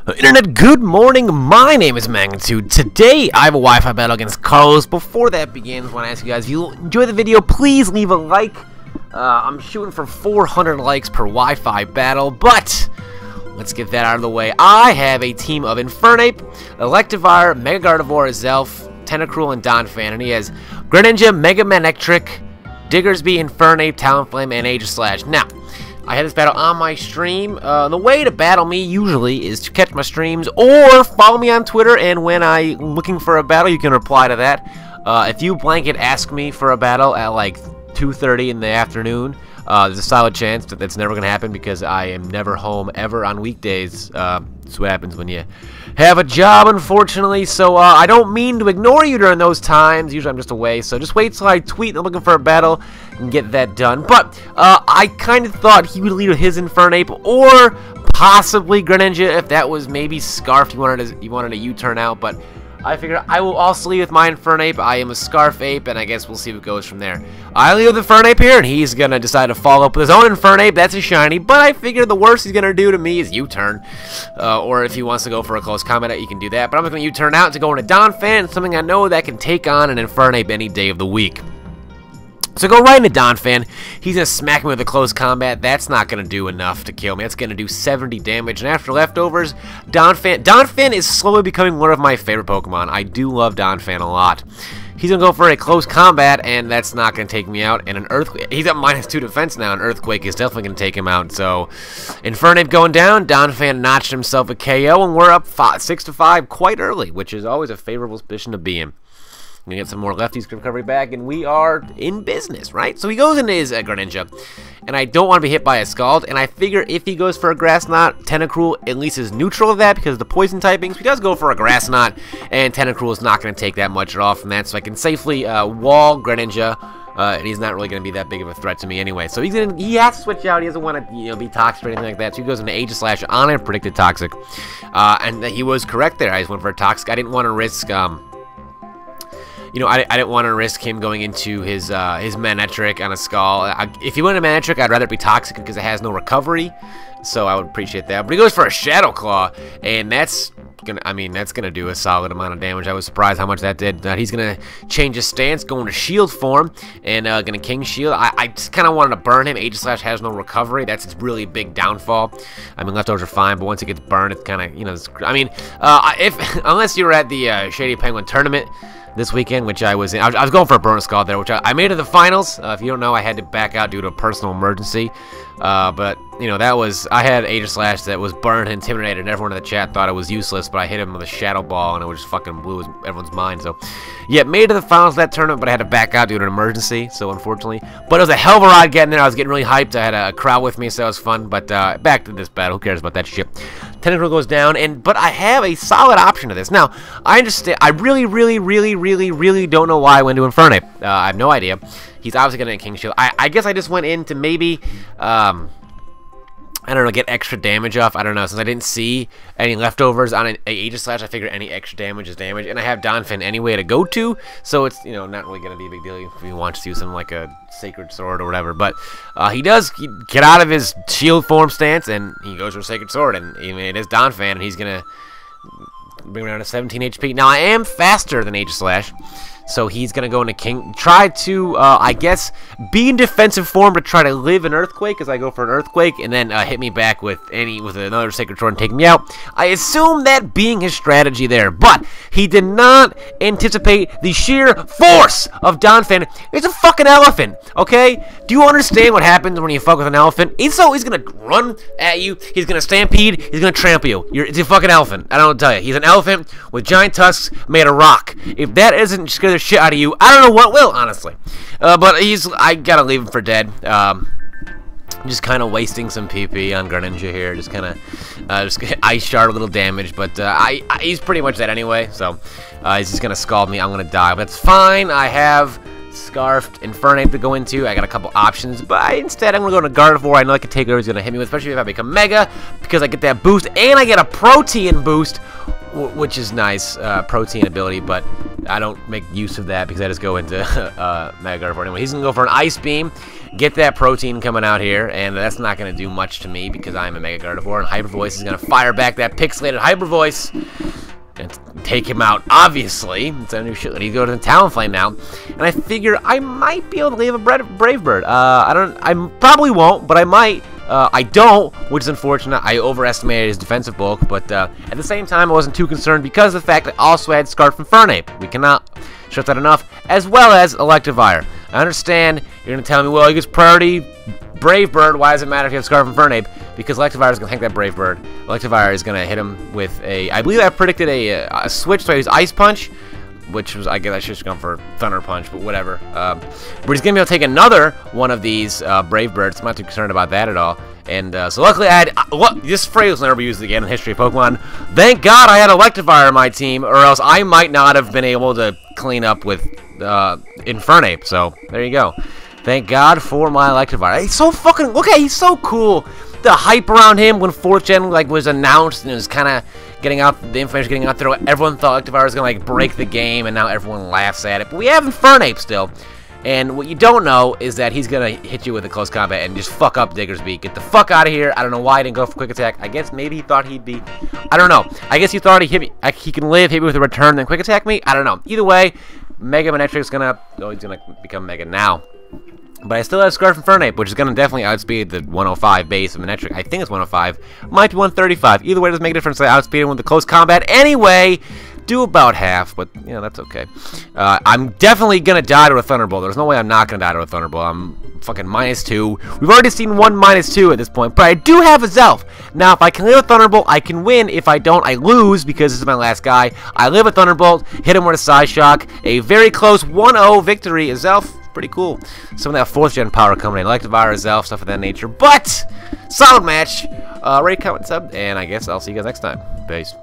Internet, good morning. My name is Magnitude. Today, I have a Wi-Fi battle against Carlos. Before that begins, I want to ask you guys, if you enjoy the video, please leave a like. I'm shooting for 400 likes per Wi-Fi battle, but let's get that out of the way. I have a team of Infernape, E-Vire, Mega Gardevoir, Azelf, Tentacruel, and Donphan, and he has Greninja, Mega Manectric, Diggersby, Infernape, Talonflame, and Aegislash. Now, I had this battle on my stream. The way to battle me usually is to catch my streams or follow me on Twitter, and when I'm looking for a battle, you can reply to that. If you blanket ask me for a battle at like 2:30 in the afternoon, there's a solid chance that that's never going to happen because I am never home ever on weekdays. That's what happens when you have a job, unfortunately. So I don't mean to ignore you during those times. Usually I'm just away. So just wait till I tweet and I'm looking for a battle and get that done. But I kind of thought he would lead with his Infernape or possibly Greninja if that was maybe Scarf. He wanted a U-turn out, but I figured I will also lead with my Infernape. I am a Scarf Ape, and I guess we'll see what goes from there. I lead with Infernape here, and he's going to decide to follow up with his own Infernape. That's a shiny, but I figure the worst he's going to do to me is U-turn. Or if he wants to go for a close combat, he can do that. But I'm going to U-turn out to go into Donphan, something I know that can take on an Infernape any day of the week. So go right into Donphan. He's going to smack me with a close combat. That's not going to do enough to kill me. That's going to do 70 damage. And after leftovers, Donphan is slowly becoming one of my favorite Pokemon. I do love Donphan a lot. He's going to go for a close combat, and that's not going to take me out. And an Earthquake, he's at -2 defense now. An Earthquake is definitely going to take him out. So Infernape going down. Donphan notched himself a KO, and we're up 6-5 quite early, which is always a favorable position to be in. I'm going to get some more lefties recovery back, and we are in business, right? So he goes into his Greninja, and I don't want to be hit by a Scald, and I figure if he goes for a Grass Knot, Tentacruel at least is neutral of that because of the poison typings. He does go for a Grass Knot, and Tentacruel is not going to take that much at all from that, so I can safely wall Greninja, and he's not really going to be that big of a threat to me anyway. So he has to switch out. He doesn't want to be toxic or anything like that, so he goes into Aegislash on a predicted Toxic, and he was correct there. I just went for a Toxic. I didn't want to risk I didn't want to risk him going into his Manectric on a Skull. If he went to Manectric, I'd rather it be Toxic because it has no recovery, so I would appreciate that. But he goes for a Shadow Claw, and that's gonna do a solid amount of damage. I was surprised how much that did. He's gonna change his stance, going to Shield form, and gonna King Shield. I just kind of wanted to burn him. Aegislash has no recovery. That's its really big downfall. I mean, leftovers are fine, but once it gets burned, it's kind of unless you were at the Shady Penguin tournament this weekend, which I was in. I was going for a Burn Scald there, which I made it to the finals. If you don't know, I had to back out due to a personal emergency. But, I had Aegislash that was burned and intimidated, and everyone in the chat thought it was useless, but I hit him with a Shadow Ball, and it just fucking blew everyone's mind. So, yeah, made it to the finals of that tournament, but I had to back out due to an emergency, so unfortunately. But it was a hell of a ride getting there. I was getting really hyped. I had a crowd with me, so that was fun. But back to this battle. Who cares about that shit? Tentacruel goes down, but I have a solid option to this. Now, I understand. I really don't know why I went to Infernape. I have no idea. He's obviously going to King Shield. I guess I just went in to maybe, I don't know, get extra damage off. I don't know. Since I didn't see any leftovers on an Aegislash, I figure any extra damage is damage. And I have Donphan anyway to go to, so it's, not really going to be a big deal if he wants to use something like a Sacred Sword or whatever. But he does get out of his Shield form stance, and he goes for a Sacred Sword. And it is Donphan, and he's going to bring around to 17 HP. Now, I am faster than Aegislash, so he's going to go into King, try to, I guess, be in defensive form to try to live an Earthquake, as I go for an Earthquake, and then hit me back with another Sacred Sword and take me out. I assume that being his strategy there, but he did not anticipate the sheer force of Donphan. It's a fucking elephant, okay? Do you understand what happens when you fuck with an elephant? He's going to run at you, he's going to stampede, he's going to trample you. It's a fucking elephant. I don't know what to tell you. He's an elephant with giant tusks made of rock. If that isn't scare the shit out of you, I don't know what will, honestly. But I gotta leave him for dead. Just kind of wasting some PP on Greninja here. Just kind of Ice Shard, a little damage, but he's pretty much dead anyway. So he's just gonna Scald me. I'm gonna die, but that's fine. I have Scarfed Infernape to go into. I got a couple options, but instead I'm gonna go to Gardevoir. I know I can take whatever he's gonna hit me with, especially if I become Mega, because I get that boost and I get a Protein boost, which is nice, protein ability, but I don't make use of that because I just go into Mega Gardevoir. Anyway, he's going to go for an Ice Beam, get that protein coming out here, and that's not going to do much to me because I'm a Mega Gardevoir, and Hyper Voice is going to fire back that pixelated Hyper Voice and take him out, obviously. It's a new shit. He goes to the Talonflame now, and I figure I might be able to leave a Brave Bird. I probably won't, but I might. I don't, which is unfortunate. I overestimated his defensive bulk, but at the same time, I wasn't too concerned because of the fact that I also had Scarf and Infernape. We cannot stress that enough, as well as Electivire. I understand you're going to tell me, well, he gets priority Brave Bird. Why does it matter if you have Scarf and Infernape? Because Electivire is going to tank that Brave Bird. Electivire is going to hit him with a... I believe I predicted a switch, so I used Ice Punch, which was, I guess I should have gone for Thunder Punch, but whatever. But he's going to be able to take another one of these Brave Birds. I'm not too concerned about that at all. And so luckily I had... this phrase will never be used again in the history of Pokemon. Thank God I had Electivire on my team, or else I might not have been able to clean up with Infernape. So, there you go. Thank God for my Electivire. He's so fucking... Look at, he's so cool. The hype around him when 4th Gen was announced and it was kind of getting out, the information getting out there. Everyone thought Electivire was going to break the game, and now everyone laughs at it. But we have Infernape still. And what you don't know is that he's going to hit you with a close combat and just fuck up Diggersby. Get the fuck out of here. I don't know why he didn't go for Quick Attack. I guess maybe he thought he'd be... I don't know. I guess he thought he hit me. He can hit me with a return, then Quick Attack me. I don't know. Either way, Mega Manectric's going to... Oh, he's going to become Mega now. But I still have Scarf and Infernape, which is going to definitely outspeed the 105 base of Manectric. I think it's 105. Might be 135. Either way, it doesn't make a difference. I outspeed him with the close combat anyway. Do about half, but, you know, that's okay. I'm definitely going to die to a Thunderbolt. There's no way I'm not going to die to a Thunderbolt. I'm fucking -2. We've already seen one -2 at this point, but I do have a Azelf. Now, if I can live a Thunderbolt, I can win. If I don't, I lose because this is my last guy. I live a Thunderbolt, hit him with a Psy Shock. A very close 1-0 victory. Azelf, pretty cool. Some of that 4th Gen power coming in. Electivire, Azelf, stuff of that nature. But, solid match. Rate, comment, sub, and I guess I'll see you guys next time. Peace.